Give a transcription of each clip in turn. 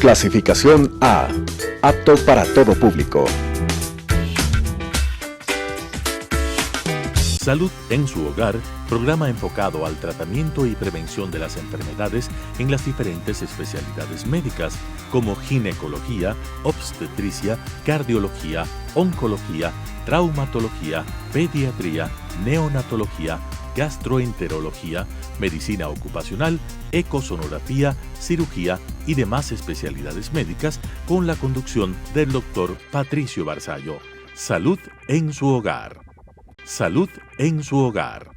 Clasificación A. Apto para todo público. Salud en su hogar, programa enfocado al tratamiento y prevención de las enfermedades en las diferentes especialidades médicas, como ginecología, obstetricia, cardiología, oncología, traumatología, pediatría, neonatología, gastroenterología, medicina ocupacional, ecosonografía, cirugía y demás especialidades médicas, con la conducción del doctor Patricio Barzallo. Salud en su hogar. Salud en su hogar.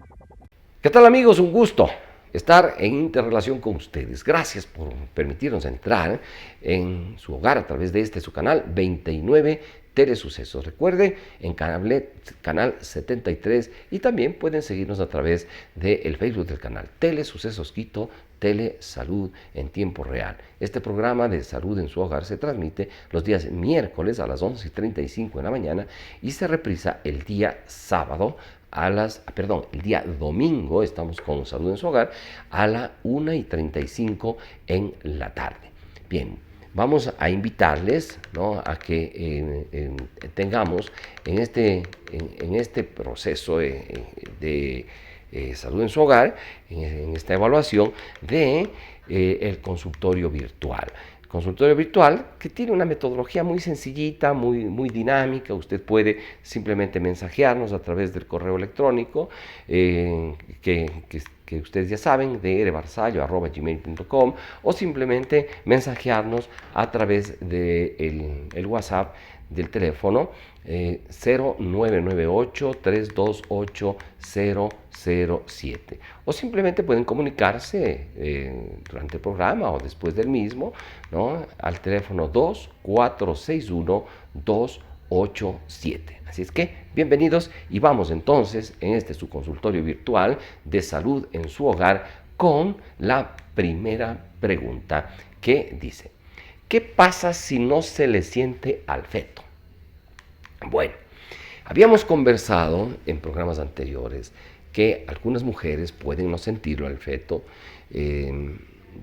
¿Qué tal, amigos? Un gusto estar en interrelación con ustedes. Gracias por permitirnos entrar en su hogar a través de su canal 29 Telesucesos. Recuerde, en canal 73, y también pueden seguirnos a través del Facebook del canal Telesucesos Quito, Telesalud en tiempo real. Este programa de salud en su hogar se transmite los días miércoles a las 11:35 de la mañana y se reprisa el día sábado el día domingo, estamos con Salud en su hogar, a la 1:35 en la tarde. Bien, vamos a invitarles, ¿no?, a que tengamos en este proceso de Salud en su hogar, en esta evaluación de el consultorio virtual. Consultorio virtual que tiene una metodología muy sencillita, muy dinámica. Usted puede simplemente mensajearnos a través del correo electrónico que ustedes ya saben, de rbarzallo@gmail.com, o simplemente mensajearnos a través del el WhatsApp del teléfono 0998-328-007, o simplemente pueden comunicarse durante el programa o después del mismo, ¿no?, al teléfono 2461-287. Así es que bienvenidos, y vamos entonces en su consultorio virtual de salud en su hogar con la primera pregunta, que dice: ¿qué pasa si no se le siente al feto? Bueno, habíamos conversado en programas anteriores que algunas mujeres pueden no sentirlo al feto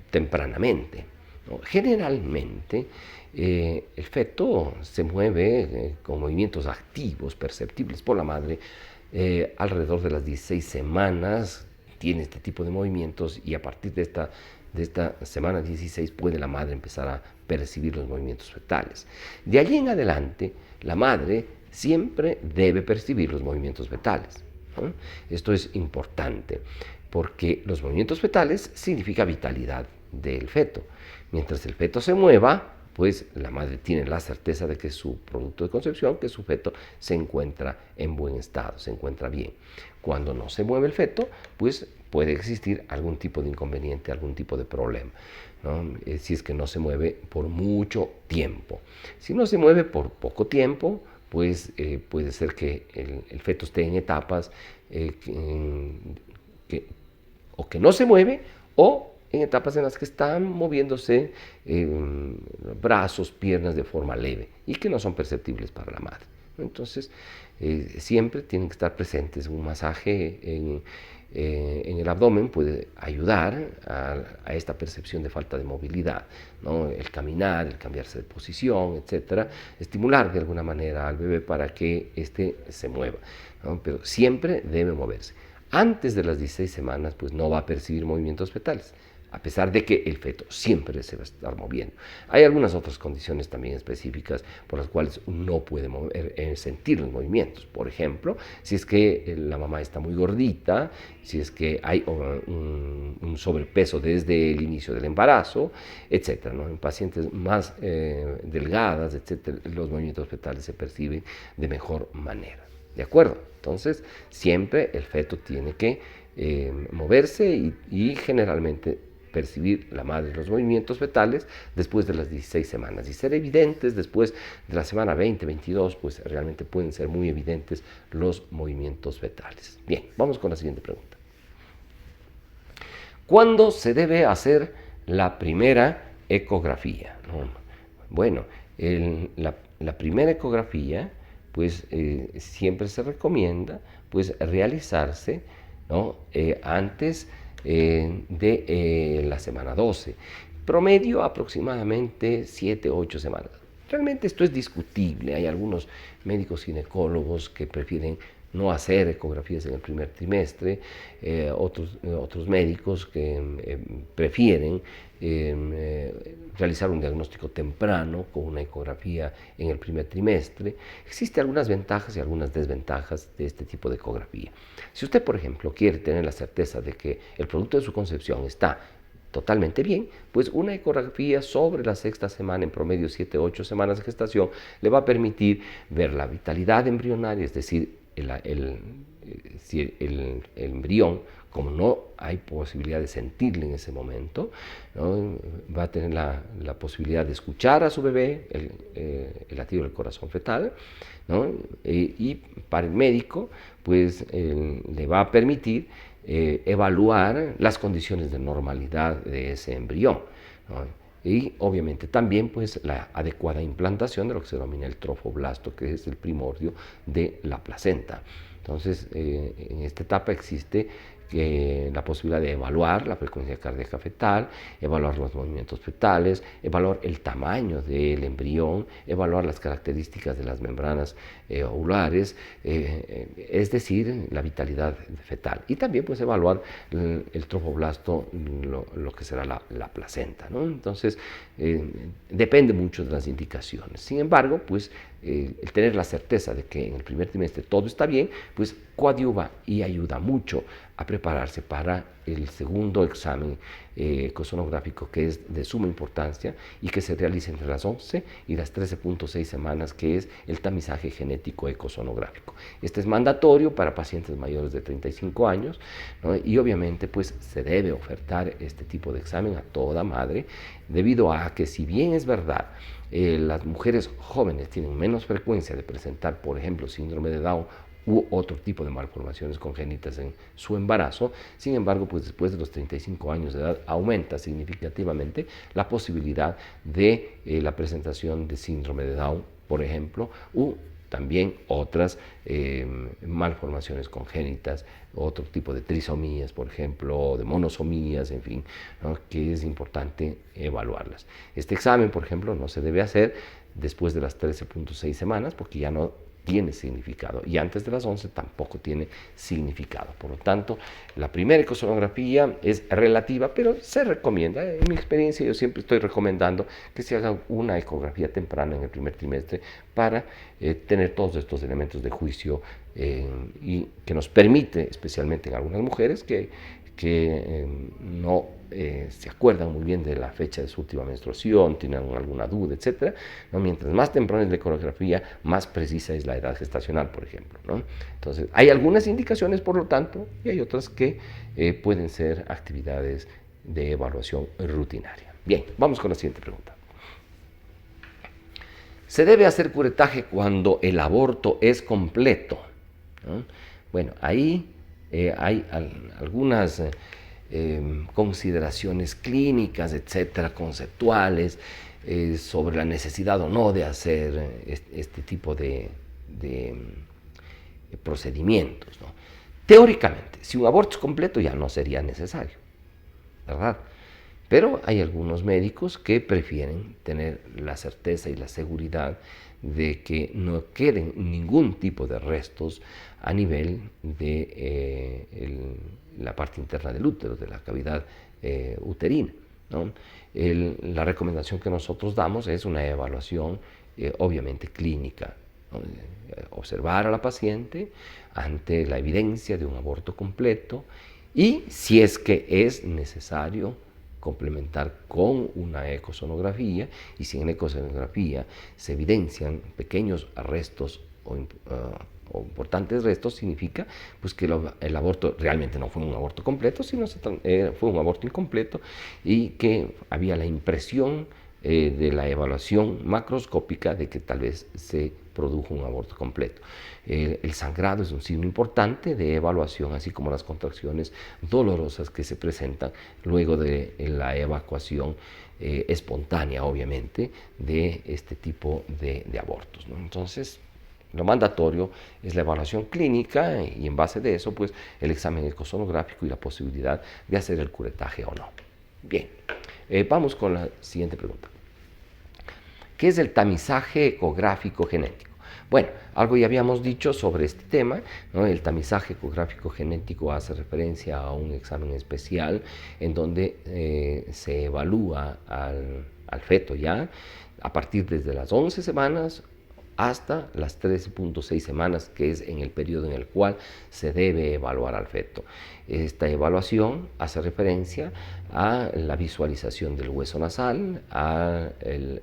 tempranamente, ¿no? Generalmente el feto se mueve con movimientos activos perceptibles por la madre alrededor de las 16 semanas. Tiene este tipo de movimientos, y a partir de esta semana 16 puede la madre empezar a percibir los movimientos fetales. De allí en adelante, la madre siempre debe percibir los movimientos fetales, ¿no? Esto es importante porque los movimientos fetales significa vitalidad del feto. Mientras el feto se mueva, pues la madre tiene la certeza de que su producto de concepción, que su feto, se encuentra en buen estado, se encuentra bien. Cuando no se mueve el feto, pues puede existir algún tipo de inconveniente, algún tipo de problema, ¿no? Si es que no se mueve por mucho tiempo. Si no se mueve por poco tiempo, pues puede ser que el feto esté en etapas o que no se mueve, o en etapas en las que están moviéndose brazos, piernas de forma leve y que no son perceptibles para la madre. Entonces, siempre tienen que estar presentes. Un masaje en el abdomen puede ayudar a esta percepción de falta de movilidad, ¿no? El caminar, el cambiarse de posición, etcétera, estimular de alguna manera al bebé para que éste se mueva, ¿no? Pero siempre debe moverse. Antes de las 16 semanas, pues no va a percibir movimientos fetales, a pesar de que el feto siempre se va a estar moviendo. Hay algunas otras condiciones también específicas por las cuales no puede sentir los movimientos. Por ejemplo, si es que la mamá está muy gordita, si es que hay un sobrepeso desde el inicio del embarazo, etcétera, ¿no? En pacientes más delgadas, etcétera, los movimientos fetales se perciben de mejor manera. ¿De acuerdo? Entonces, siempre el feto tiene que moverse y generalmente percibir la madre los movimientos fetales después de las 16 semanas y ser evidentes después de la semana 20, 22, pues realmente pueden ser muy evidentes los movimientos fetales. Bien, vamos con la siguiente pregunta. ¿Cuándo se debe hacer la primera ecografía? Bueno, la primera ecografía, pues siempre se recomienda pues realizarse, ¿no?, antes de la semana 12. Promedio aproximadamente 7, 8 semanas. Realmente esto es discutible. Hay algunos médicos ginecólogos que prefieren no hacer ecografías en el primer trimestre, otros médicos que prefieren realizar un diagnóstico temprano con una ecografía en el primer trimestre. Existen algunas ventajas y algunas desventajas de este tipo de ecografía. Si usted, por ejemplo, quiere tener la certeza de que el producto de su concepción está totalmente bien, pues una ecografía sobre la sexta semana, en promedio 7 o 8 semanas de gestación, le va a permitir ver la vitalidad embrionaria, es decir, si el embrión, como no hay posibilidad de sentirle en ese momento, ¿no?, va a tener la posibilidad de escuchar a su bebé, el latido del corazón fetal, ¿no? Y para el médico, pues le va a permitir evaluar las condiciones de normalidad de ese embrión, ¿no? Y obviamente también pues la adecuada implantación de lo que se denomina el trofoblasto, que es el primordio de la placenta. Entonces, en esta etapa existe la posibilidad de evaluar la frecuencia cardíaca fetal, evaluar los movimientos fetales, evaluar el tamaño del embrión, evaluar las características de las membranas ovulares, es decir, la vitalidad fetal. Y también pues evaluar el trofoblasto, lo que será la placenta, ¿no? Entonces, depende mucho de las indicaciones. Sin embargo, pues el tener la certeza de que en el primer trimestre todo está bien, pues coadyuva y ayuda mucho a prepararse para el segundo examen ecosonográfico, que es de suma importancia y que se realiza entre las 11 y las 13.6 semanas, que es el tamizaje genético ecosonográfico. Este es mandatorio para pacientes mayores de 35 años, ¿no? Y obviamente pues se debe ofertar este tipo de examen a toda madre, debido a que, si bien es verdad, las mujeres jóvenes tienen menos frecuencia de presentar, por ejemplo, síndrome de Down u otro tipo de malformaciones congénitas en su embarazo, sin embargo, pues después de los 35 años de edad aumenta significativamente la posibilidad de la presentación de síndrome de Down, por ejemplo, u también otras malformaciones congénitas, otro tipo de trisomías, por ejemplo, o de monosomías, en fin, ¿no?, que es importante evaluarlas. Este examen, por ejemplo, no se debe hacer después de las 13.6 semanas, porque ya no tiene significado, y antes de las 11 tampoco tiene significado. Por lo tanto, la primera ecosonografía es relativa, pero se recomienda. En mi experiencia, yo siempre estoy recomendando que se haga una ecografía temprana en el primer trimestre para tener todos estos elementos de juicio y que nos permite, especialmente en algunas mujeres que no se acuerdan muy bien de la fecha de su última menstruación, tienen alguna duda, etc., ¿no? Mientras más temprana es la ecografía, más precisa es la edad gestacional, por ejemplo, ¿no? Entonces, hay algunas indicaciones, por lo tanto, y hay otras que pueden ser actividades de evaluación rutinaria. Bien, vamos con la siguiente pregunta. ¿Se debe hacer curetaje cuando el aborto es completo? ¿No? Bueno, ahí hay algunas consideraciones clínicas, etcétera, conceptuales, sobre la necesidad o no de hacer este tipo de procedimientos, ¿no? Teóricamente, si un aborto es completo ya no sería necesario, ¿verdad? Pero hay algunos médicos que prefieren tener la certeza y la seguridad de que no queden ningún tipo de restos a nivel de la parte interna del útero, de la cavidad uterina, ¿no? La recomendación que nosotros damos es una evaluación obviamente clínica, ¿no? Observar a la paciente ante la evidencia de un aborto completo, y si es que es necesario complementar con una ecosonografía, y si en la ecosonografía se evidencian pequeños restos o importantes restos, significa pues que el aborto realmente no fue un aborto completo, sino fue un aborto incompleto, y que había la impresión de la evaluación macroscópica de que tal vez se produjo un aborto completo. El sangrado es un signo importante de evaluación, así como las contracciones dolorosas que se presentan luego de la evacuación espontánea, obviamente, de este tipo de abortos, ¿no? Entonces, Lo mandatorio es la evaluación clínica y en base de eso, pues el examen ecosonográfico y la posibilidad de hacer el curetaje o no. Bien, vamos con la siguiente pregunta. ¿Qué es el tamizaje ecográfico genético? Bueno, algo ya habíamos dicho sobre este tema, ¿no? El tamizaje ecográfico genético hace referencia a un examen especial en donde se evalúa al feto ya a partir desde las 11 semanas hasta las 13.6 semanas, que es en el periodo en el cual se debe evaluar al feto. Esta evaluación hace referencia a la visualización del hueso nasal, a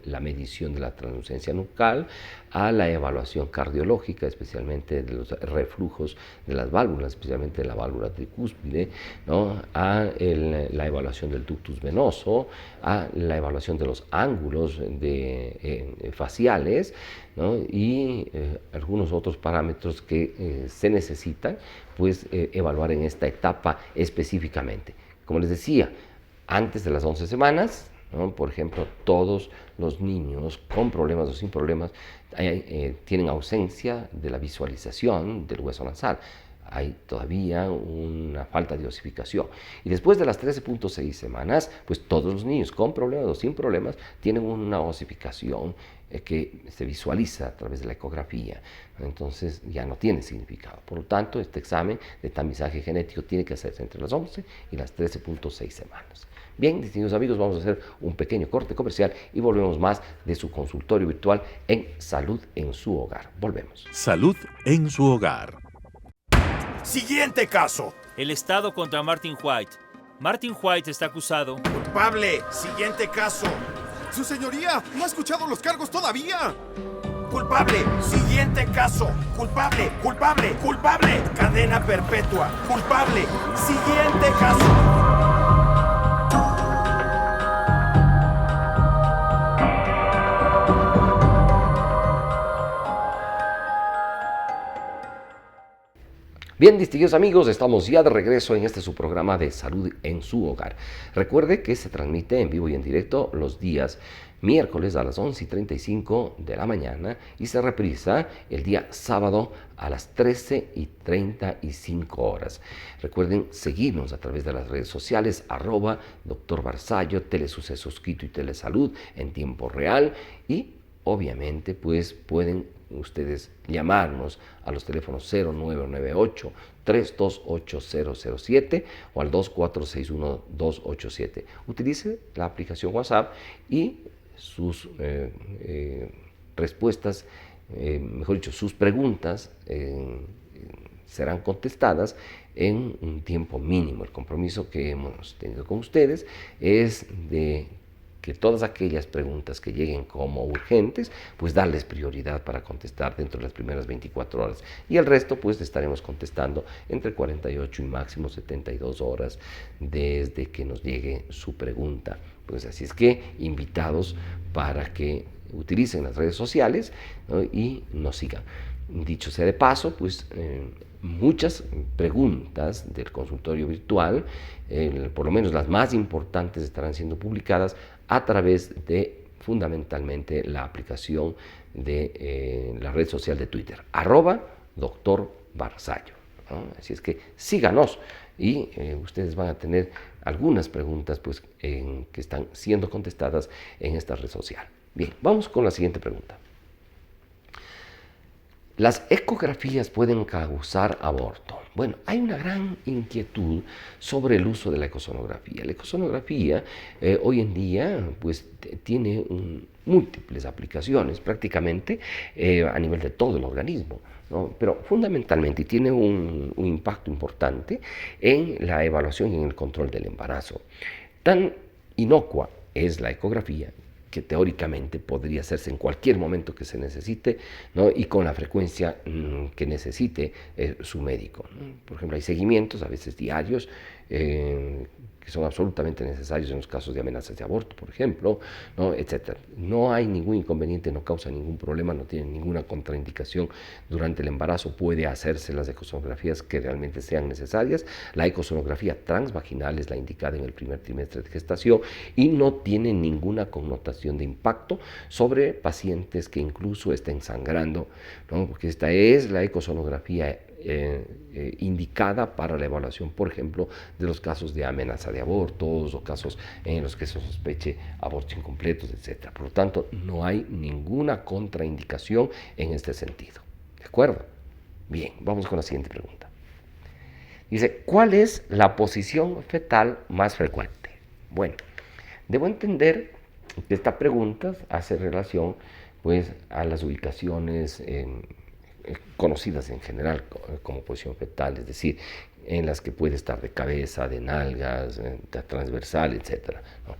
la medición de la translucencia nucal, a la evaluación cardiológica, especialmente de los reflujos de las válvulas, especialmente de la válvula tricúspide, ¿no? A la evaluación del ductus venoso, a la evaluación de los ángulos faciales, ¿no? Y algunos otros parámetros que se necesitan pues, evaluar en esta etapa específicamente. Como les decía, antes de las 11 semanas, ¿no? Por ejemplo, todos los niños con problemas o sin problemas tienen ausencia de la visualización del hueso nasal. Hay todavía una falta de osificación. Y después de las 13.6 semanas, pues todos los niños con problemas o sin problemas tienen una osificación que se visualiza a través de la ecografía. Entonces ya no tiene significado. Por lo tanto, este examen de tamizaje genético tiene que hacerse entre las 11 y las 13.6 semanas. Bien, distinguidos amigos, vamos a hacer un pequeño corte comercial y volvemos más de su consultorio virtual en Salud en su Hogar. Volvemos. Salud en su hogar. Siguiente caso. El Estado contra Martin White. Martin White está acusado. Culpable. Siguiente caso. ¡Su señoría! ¡No ha escuchado los cargos todavía! Culpable. Siguiente caso. Culpable. Culpable. Culpable. Cadena perpetua. Culpable. Siguiente caso. Bien, distinguidos amigos, estamos ya de regreso en este su programa de Salud en su Hogar. Recuerde que se transmite en vivo y en directo los días miércoles a las 11:35 de la mañana y se reprisa el día sábado a las 13:35 horas. Recuerden seguirnos a través de las redes sociales @Dr. Barzallo, Telesucesos Quito y Telesalud en tiempo real y obviamente pues pueden ustedes llamarnos a los teléfonos 0998-328-007 o al 2461-287. Utilice la aplicación WhatsApp y sus respuestas, mejor dicho, sus preguntas serán contestadas en un tiempo mínimo. El compromiso que hemos tenido con ustedes es de que todas aquellas preguntas que lleguen como urgentes, pues darles prioridad para contestar dentro de las primeras 24 horas. Y el resto, pues estaremos contestando entre 48 y máximo 72 horas desde que nos llegue su pregunta. Pues así es que invitados para que utilicen las redes sociales, ¿no? Y nos sigan. Dicho sea de paso, pues muchas preguntas del consultorio virtual, por lo menos las más importantes, estarán siendo publicadas a través de fundamentalmente la aplicación de la red social de Twitter, @Dr. Barzallo, ¿no? Así es que síganos y ustedes van a tener algunas preguntas pues, que están siendo contestadas en esta red social. Bien, vamos con la siguiente pregunta. ¿Las ecografías pueden causar aborto? Bueno, hay una gran inquietud sobre el uso de la ecosonografía. La ecosonografía hoy en día pues, tiene múltiples aplicaciones prácticamente a nivel de todo el organismo, ¿no? Pero fundamentalmente tiene un impacto importante en la evaluación y en el control del embarazo. Tan inocua es la ecografía que teóricamente podría hacerse en cualquier momento que se necesite, ¿no? Y con la frecuencia que necesite su médico, ¿no? Por ejemplo, hay seguimientos, a veces diarios, que son absolutamente necesarios en los casos de amenazas de aborto, por ejemplo, ¿no? Etcétera. No hay ningún inconveniente, no causa ningún problema, no tiene ninguna contraindicación durante el embarazo. Puede hacerse las ecosonografías que realmente sean necesarias. La ecosonografía transvaginal es la indicada en el primer trimestre de gestación y no tiene ninguna connotación de impacto sobre pacientes que incluso estén sangrando, ¿no? Porque esta es la ecosonografía indicada para la evaluación, por ejemplo, de los casos de amenaza de abortos o casos en los que se sospeche abortos incompletos, etc. Por lo tanto, no hay ninguna contraindicación en este sentido. ¿De acuerdo? Bien, vamos con la siguiente pregunta. Dice, ¿cuál es la posición fetal más frecuente? Bueno, debo entender que esta pregunta hace relación pues, a las ubicaciones conocidas en general como posición fetal, es decir, en las que puede estar de cabeza, de nalgas, de transversal, etc. ¿no?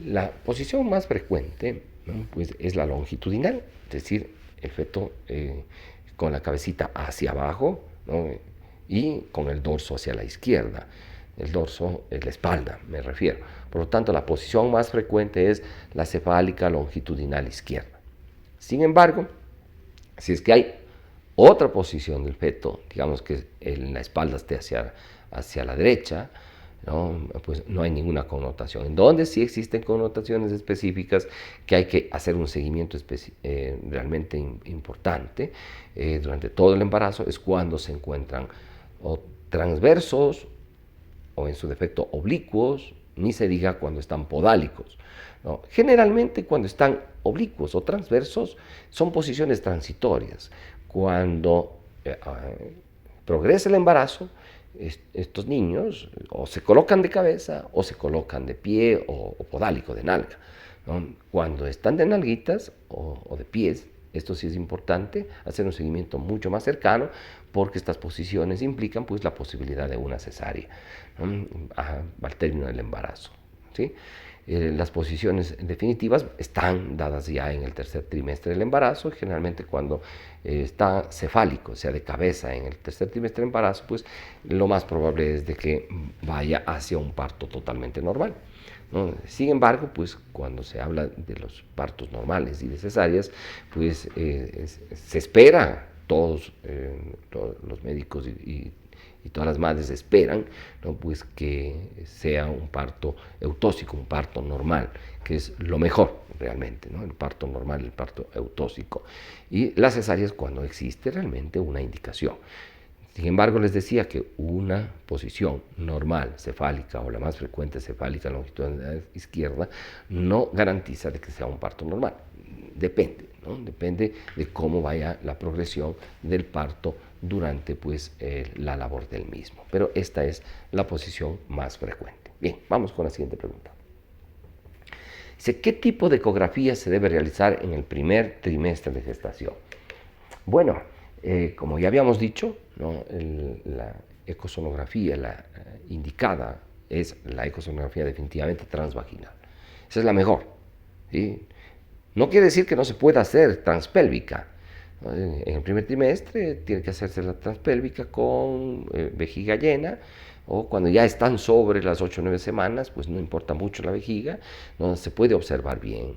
La posición más frecuente, ¿no? Pues es la longitudinal, es decir, el feto con la cabecita hacia abajo, ¿no? Y con el dorso hacia la izquierda. El dorso es la espalda, me refiero. Por lo tanto, la posición más frecuente es la cefálica longitudinal izquierda. Sin embargo, si es que hay otra posición del feto, digamos que en la espalda esté hacia la derecha, ¿no? Pues no hay ninguna connotación. En donde sí existen connotaciones específicas que hay que hacer un seguimiento realmente importante durante todo el embarazo es cuando se encuentran o transversos o en su defecto oblicuos, ni se diga cuando están podálicos, ¿no? Generalmente cuando están oblicuos o transversos son posiciones transitorias. Cuando progresa el embarazo, estos niños o se colocan de cabeza o se colocan de pie o podálico, de nalga, ¿no? Cuando están de nalguitas o de pies, esto sí es importante, hacer un seguimiento mucho más cercano porque estas posiciones implican pues, la posibilidad de una cesárea, ¿no? Al término del embarazo, ¿sí? Las posiciones definitivas están dadas ya en el tercer trimestre del embarazo, generalmente cuando está cefálico, o sea, de cabeza en el tercer trimestre del embarazo, pues lo más probable es de que vaya hacia un parto totalmente normal, ¿no? Sin embargo, pues cuando se habla de los partos normales y de cesáreas, pues se espera, todos los médicos y todas las madres esperan, ¿no? Pues que sea un parto eutóxico, un parto normal, que es lo mejor realmente, ¿no? El parto normal, el parto eutóxico. Y las cesáreas cuando existe realmente una indicación. Sin embargo, les decía que una posición normal cefálica o la más frecuente cefálica longitudinal izquierda no garantiza de que sea un parto normal. Depende, ¿no? Depende de cómo vaya la progresión del parto durante pues, la labor del mismo. Pero esta es la posición más frecuente. Bien, vamos con la siguiente pregunta. Dice, ¿qué tipo de ecografía se debe realizar en el primer trimestre de gestación? Bueno, como ya habíamos dicho, ¿no? La ecosonografía indicada es la ecosonografía definitivamente transvaginal. Esa es la mejor, ¿sí? No quiere decir que no se pueda hacer transpélvica. En el primer trimestre tiene que hacerse la transpélvica con vejiga llena, o cuando ya están sobre las 8 o 9 semanas, pues no importa mucho la vejiga, no se puede observar bien,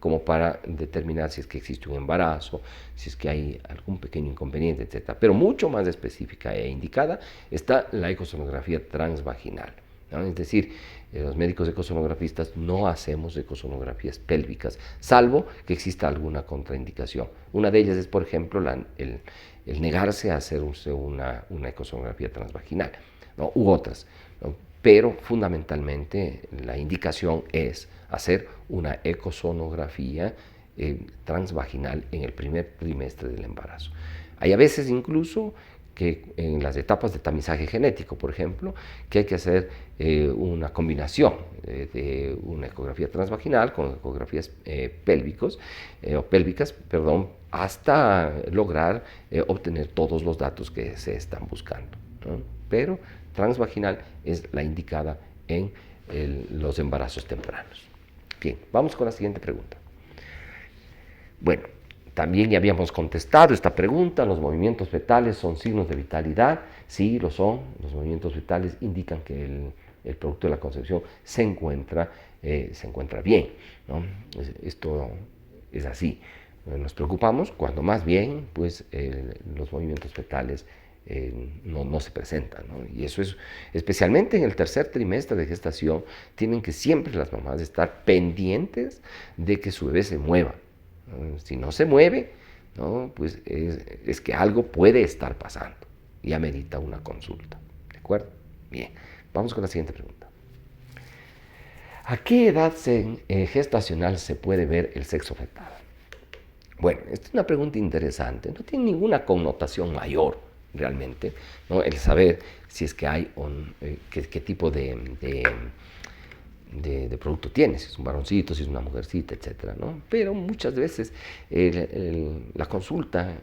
como para determinar si es que existe un embarazo, si es que hay algún pequeño inconveniente, etc. Pero mucho más específica e indicada está la ecosonografía transvaginal, ¿no? Es decir, los médicos ecosonografistas no hacemos ecosonografías pélvicas, salvo que exista alguna contraindicación. Una de ellas es, por ejemplo, el negarse a hacer una ecosonografía transvaginal, ¿no? U otras, ¿no? Pero fundamentalmente la indicación es hacer una ecosonografía transvaginal en el primer trimestre del embarazo. Hay a veces incluso que en las etapas de tamizaje genético, por ejemplo, que hay que hacer una combinación de una ecografía transvaginal con ecografías pélvicas, hasta lograr obtener todos los datos que se están buscando, ¿no? Pero transvaginal es la indicada en los embarazos tempranos. Bien, vamos con la siguiente pregunta. Bueno, También ya habíamos contestado esta pregunta, ¿los movimientos fetales son signos de vitalidad? Sí, lo son. Los movimientos fetales indican que el producto de la concepción se encuentra bien, ¿no? Esto es así. Nos preocupamos cuando más bien pues, los movimientos fetales no se presentan, ¿no? Y eso es, especialmente en el tercer trimestre de gestación, tienen que siempre las mamás estar pendientes de que su bebé se mueva. Si no se mueve, ¿no? Pues es que algo puede estar pasando y amerita una consulta. ¿De acuerdo? Bien, vamos con la siguiente pregunta. ¿A qué edad gestacional se puede ver el sexo fetal? Bueno, esta es una pregunta interesante, no tiene ninguna connotación mayor realmente, ¿no? El saber si es que hay qué tipo de producto tiene, si es un varoncito, si es una mujercita, etcétera, ¿no? Pero muchas veces la consulta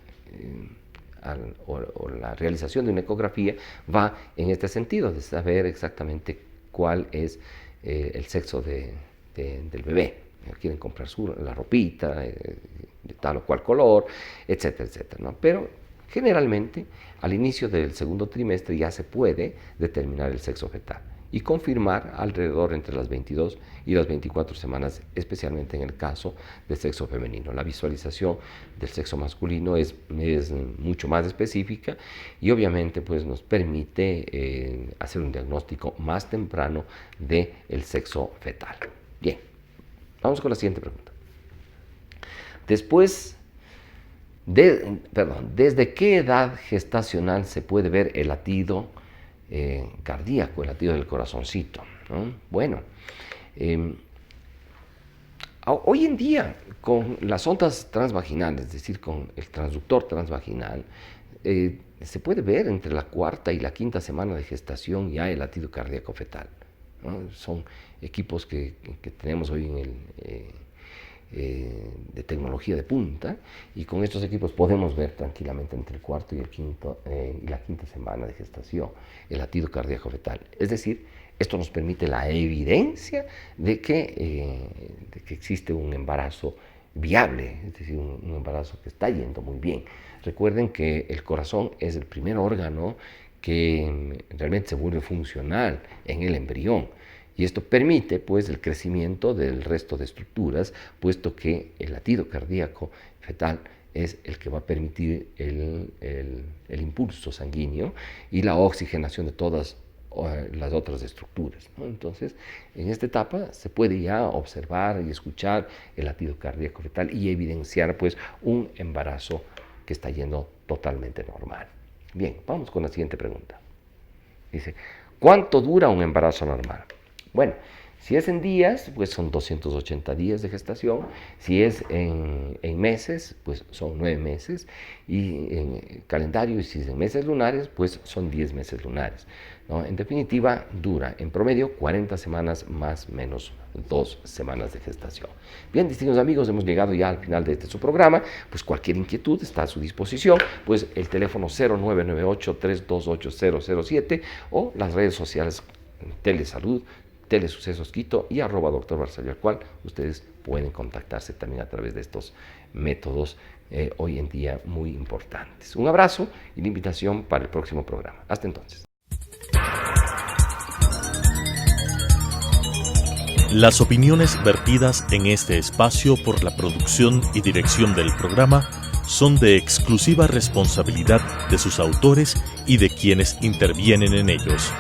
o la realización de una ecografía va en este sentido, de saber exactamente cuál es el sexo del bebé. Quieren comprar la ropita de tal o cual color, etcétera, etcétera, ¿no? Pero generalmente al inicio del segundo trimestre ya se puede determinar el sexo fetal y confirmar alrededor entre las 22 y las 24 semanas, especialmente en el caso del sexo femenino. La visualización del sexo masculino es mucho más específica y obviamente pues, nos permite hacer un diagnóstico más temprano del sexo fetal. Bien, vamos con la siguiente pregunta. ¿Desde qué edad gestacional se puede ver el latido cardíaco, el latido del corazoncito, ¿no? Bueno, hoy en día con las ondas transvaginales, es decir, con el transductor transvaginal, se puede ver entre la cuarta y la quinta semana de gestación ya el latido cardíaco fetal, ¿no? Son equipos que tenemos hoy de tecnología de punta, y con estos equipos podemos ver tranquilamente entre el cuarto y la quinta semana de gestación el latido cardíaco fetal. Es decir, esto nos permite la evidencia de que existe un embarazo viable, es decir, un embarazo que está yendo muy bien. Recuerden que el corazón es el primer órgano que realmente se vuelve funcional en el embrión. Y esto permite pues el crecimiento del resto de estructuras, puesto que el latido cardíaco fetal es el que va a permitir el impulso sanguíneo y la oxigenación de todas las otras estructuras, ¿no? Entonces, en esta etapa se puede ya observar y escuchar el latido cardíaco fetal y evidenciar pues un embarazo que está yendo totalmente normal. Bien, vamos con la siguiente pregunta. Dice, ¿cuánto dura un embarazo normal? Bueno, si es en días, pues son 280 días de gestación. Si es en meses, pues son 9 meses. Y en calendario, y si es en meses lunares, pues son 10 meses lunares, ¿no? En definitiva, dura en promedio 40 semanas más menos 2 semanas de gestación. Bien, distinguidos amigos, hemos llegado ya al final de su programa. Pues cualquier inquietud está a su disposición. Pues el teléfono 0998-328-007 o las redes sociales Telesalud, Telesucesos Quito y @Dr. Barzallo, al cual ustedes pueden contactarse también a través de estos métodos hoy en día muy importantes. Un abrazo y la invitación para el próximo programa. Hasta entonces. Las opiniones vertidas en este espacio por la producción y dirección del programa son de exclusiva responsabilidad de sus autores y de quienes intervienen en ellos.